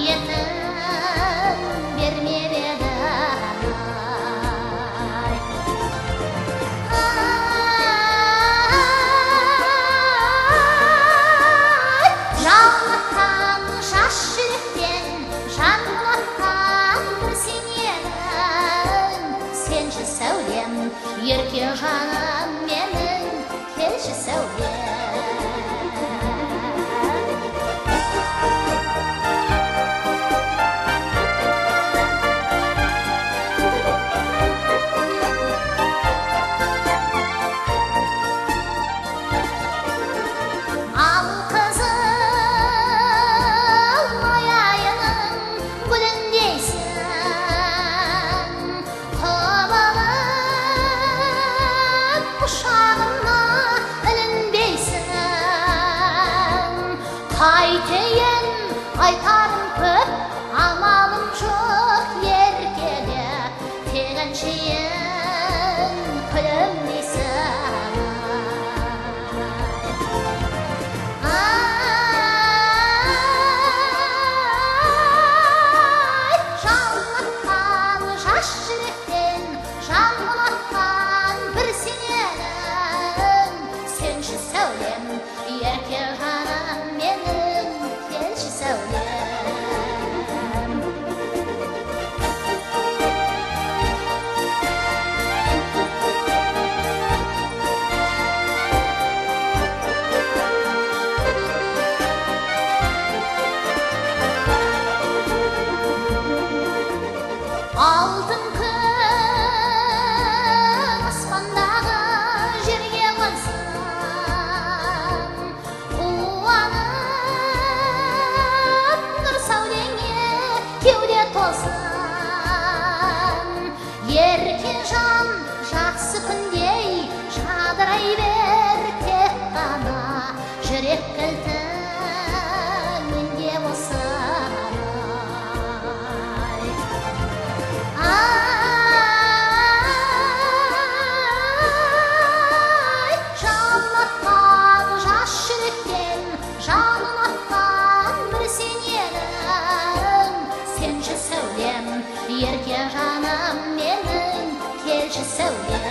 ниетін бермеп еді жалатқан жас жүректен жан ұнатқан бір сен едің сенші сәулем ерке жаным менің келші сәулем қайтейін айтарым көп амалым жоқ еркеге тек әншейін күлімдейсің жалатқан жас жүректен жан ұнатқан бір сен едің сенші сәулем ерке жаным менің келші сәулем алтын күн аспандағы жерге қонсын қуанып нұр сәулеңе кеуде толсын ерке жан жақсы күндей жадырай бер тек қана жүрек кілтін менде болсын жалатқан жас жүректен жан ұнатқан бір сен едің сенші сәулем ерке жаным менің келші сәулем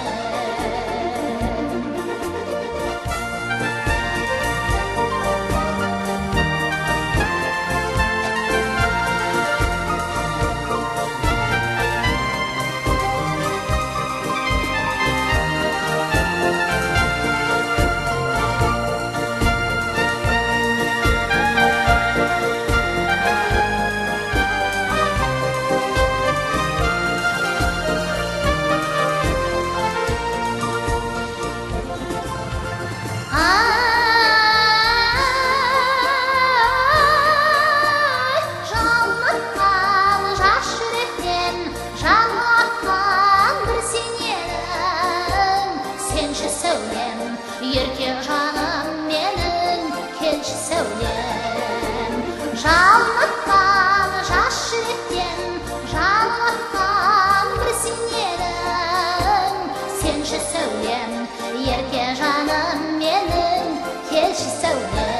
жалатқан жас жүректен жан ұнатқан бір сен едің сенші сәулем ерке жаным менің келші сәулем жалатқан жас жүректен жан ұнатқан бір сен едің сенші сәулем ерке жаным менің келші сәулем